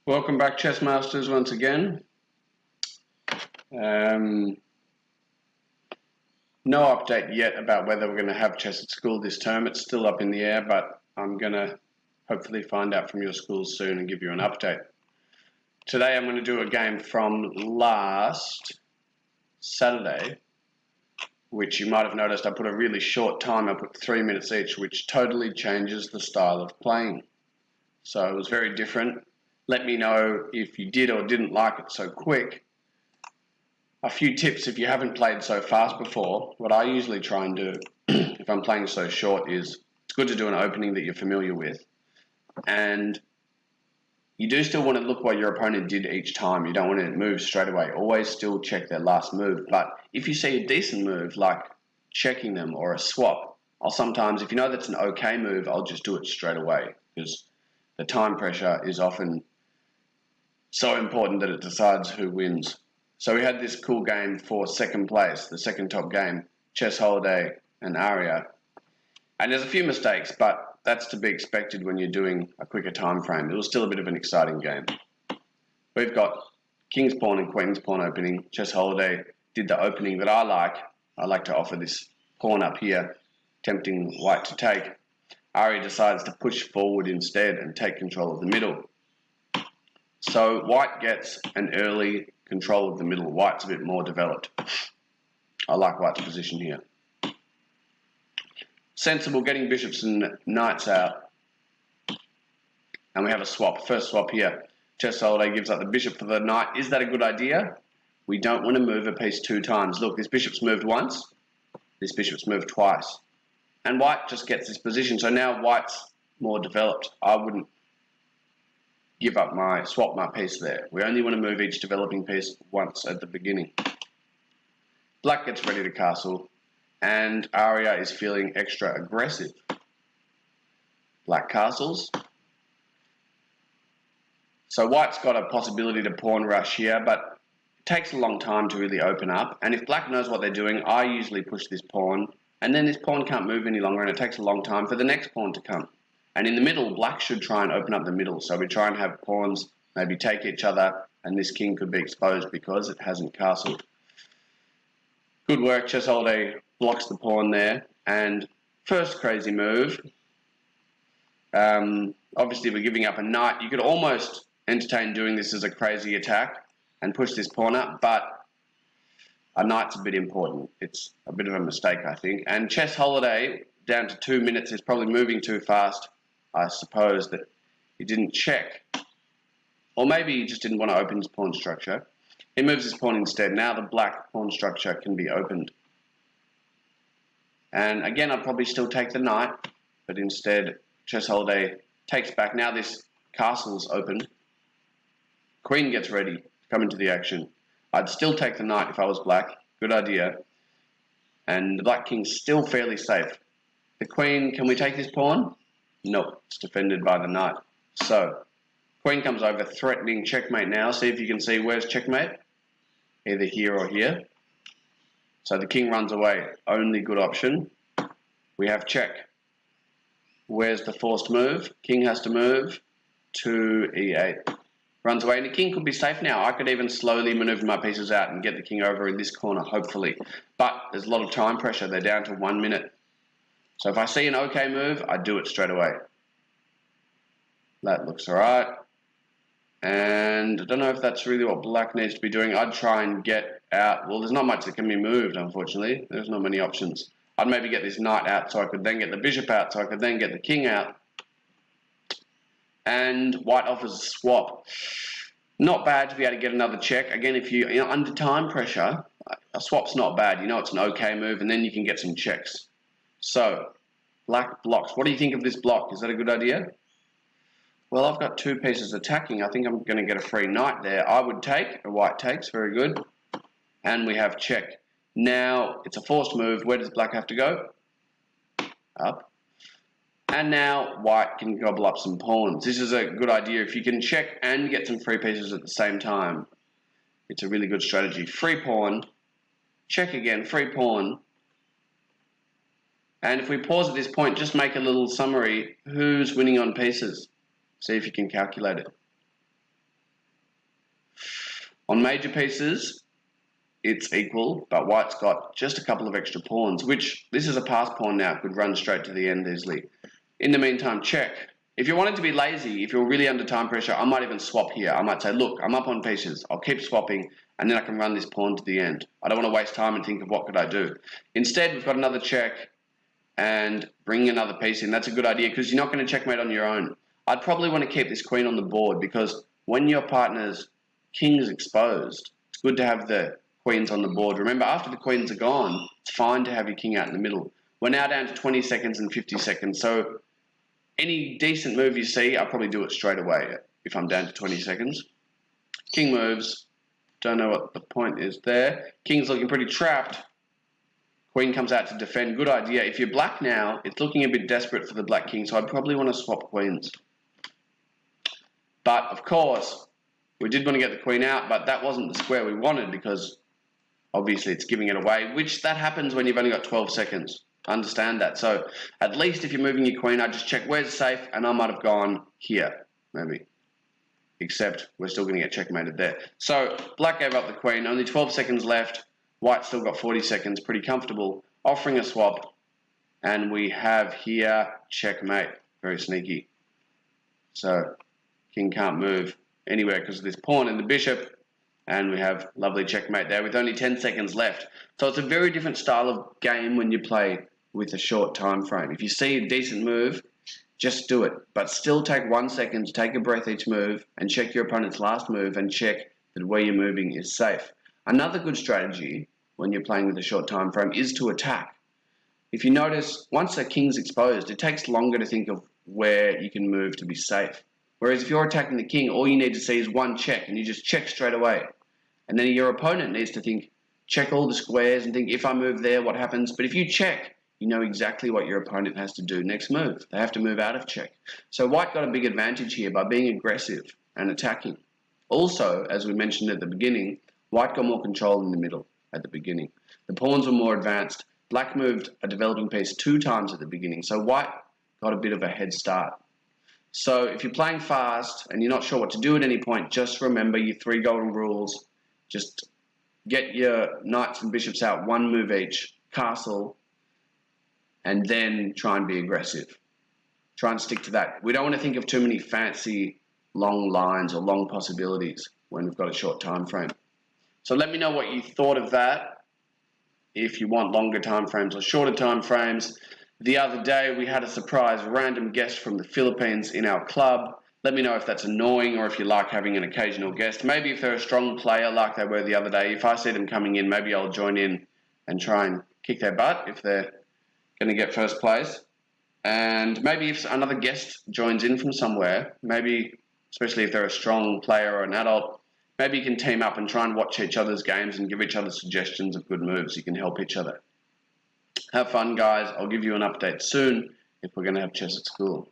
Welcome back, Chess Masters, once again. No update yet about whether we're going to have chess at school this term. It's still up in the air, but I'm going to hopefully find out from your schools soon and give you an update. Today I'm going to do a game from last Saturday, which you might have noticed I put a really short time. I put 3 minutes each, which totally changes the style of playing. So it was very different. Let me know if you did or didn't like it so quick. A few tips if you haven't played so fast before. What I usually try and do if I'm playing so short is it's good to do an opening that you're familiar with. And you do still want to look what your opponent did each time. You don't want to move straight away. Always still check their last move. But if you see a decent move like checking them or a swap, I'll sometimes, if you know that's an okay move, I'll just do it straight away because the time pressure is often so important that it decides who wins. So we had this cool game for second place, the second top game, Chess Holiday and Arya. And there's a few mistakes, but that's to be expected when you're doing a quicker time frame. It was still a bit of an exciting game. We've got King's Pawn and Queen's Pawn opening. Chess Holiday did the opening that I like. I like to offer this pawn up here, tempting white to take. Arya decides to push forward instead and take control of the middle. So white gets an early control of the middle. White's a bit more developed. I like white's position here. Sensible, getting bishops and knights out. And we have a swap. First swap here. Chess Holiday gives up the bishop for the knight. Is that a good idea? We don't want to move a piece 2 times. Look, this bishop's moved once. This bishop's moved twice. And white just gets this position. So now white's more developed. I wouldn't swap my piece there. We only want to move each developing piece once at the beginning. Black gets ready to castle, and Arya is feeling extra aggressive. Black castles. So white's got a possibility to pawn rush here, but it takes a long time to really open up. And if black knows what they're doing, I usually push this pawn, and then this pawn can't move any longer, and it takes a long time for the next pawn to come. And in the middle, black should try and open up the middle. So we try and have pawns maybe take each other, and this king could be exposed because it hasn't castled. Good work. Chess Holiday blocks the pawn there. And first crazy move. Obviously, we're giving up a knight. You could almost entertain doing this as a crazy attack and push this pawn up, but a knight's a bit important. It's a bit of a mistake, I think. And Chess Holiday, down to 2 minutes, is probably moving too fast. I suppose that he didn't check. Or maybe he just didn't want to open his pawn structure. He moves his pawn instead. Now the black pawn structure can be opened. And again, I'd probably still take the knight, but instead Chess Holiday takes back. Now this castle's open. Queen gets ready to come into the action. I'd still take the knight if I was black. Good idea. And the black king's still fairly safe. The queen, can we take this pawn? Nope, it's defended by the knight. So, queen comes over, threatening checkmate now. See if you can see where's checkmate. Either here or here. So the king runs away. Only good option. We have check. Where's the forced move? King has to move to e8. Runs away, and the king could be safe now. I could even slowly maneuver my pieces out and get the king over in this corner, hopefully. But there's a lot of time pressure. They're down to 1 minute. So if I see an okay move, I do it straight away. That looks alright. And I don't know if that's really what black needs to be doing. I'd try and get out. Well, there's not much that can be moved, unfortunately. There's not many options. I'd maybe get this knight out so I could then get the bishop out so I could then get the king out. And white offers a swap. Not bad to be able to get another check. Again, if you're under time pressure, a swap's not bad. You know it's an okay move, and then you can get some checks. So, black blocks. What do you think of this block? Is that a good idea? Well, I've got 2 pieces attacking. I think I'm going to get a free knight there. I would take. A white takes. Very good. And we have check. Now, it's a forced move. Where does black have to go? Up. And now, white can gobble up some pawns. This is a good idea. If you can check and get some free pieces at the same time, it's a really good strategy. Free pawn. Check again. Free pawn. And if we pause at this point, just make a little summary. Who's winning on pieces? See if you can calculate it. On major pieces, it's equal, but white's got just a couple of extra pawns, which this is a pass pawn now, could run straight to the end easily. In the meantime, check. If you wanted to be lazy, if you're really under time pressure, I might even swap here. I might say, look, I'm up on pieces. I'll keep swapping, and then I can run this pawn to the end. I don't want to waste time and think of what could I do. Instead, we've got another check and bring another piece in. That's a good idea because you're not going to checkmate on your own. I'd probably want to keep this queen on the board because when your partner's king is exposed, it's good to have the queens on the board. Remember, after the queens are gone, it's fine to have your king out in the middle. We're now down to 20 seconds and 50 seconds, so any decent move you see, I'll probably do it straight away if I'm down to 20 seconds. King moves. Don't know what the point is there. King's looking pretty trapped. Queen comes out to defend. Good idea. If you're black now, it's looking a bit desperate for the black king, so I'd probably want to swap queens. But, of course, we did want to get the queen out, but that wasn't the square we wanted because obviously it's giving it away, which that happens when you've only got 12 seconds. I understand that. So at least if you're moving your queen, I just check where's safe, and I might have gone here, maybe. Except we're still going to get checkmated there. So black gave up the queen, only 12 seconds left. White still got 40 seconds, pretty comfortable, offering a swap. And we have here checkmate, very sneaky. So king can't move anywhere because of this pawn and the bishop. And we have lovely checkmate there with only 10 seconds left. So it's a very different style of game when you play with a short time frame. If you see a decent move, just do it. But still take 1 second to take a breath each move and check your opponent's last move and check that where you're moving is safe. Another good strategy when you're playing with a short time frame is to attack. If you notice, once a king's exposed, it takes longer to think of where you can move to be safe. Whereas if you're attacking the king, all you need to see is one check and you just check straight away. And then your opponent needs to think, check all the squares and think, if I move there, what happens? But if you check, you know exactly what your opponent has to do next move. They have to move out of check. So white got a big advantage here by being aggressive and attacking. Also, as we mentioned at the beginning, white got more control in the middle at the beginning. The pawns were more advanced. Black moved a developing piece 2 times at the beginning. So white got a bit of a head start. So if you're playing fast and you're not sure what to do at any point, just remember your 3 golden rules. Just get your knights and bishops out 1 move each, castle, and then try and be aggressive. Try and stick to that. We don't want to think of too many fancy long lines or long possibilities when we've got a short time frame. So let me know what you thought of that. If you want longer time frames or shorter time frames. The other day we had a surprise random guest from the Philippines in our club. Let me know if that's annoying or if you like having an occasional guest. Maybe if they're a strong player like they were the other day, if I see them coming in, maybe I'll join in and try and kick their butt if they're going to get first place. And maybe if another guest joins in from somewhere, maybe, especially if they're a strong player or an adult, maybe you can team up and try and watch each other's games and give each other suggestions of good moves. You can help each other. Have fun, guys. I'll give you an update soon if we're going to have chess at school.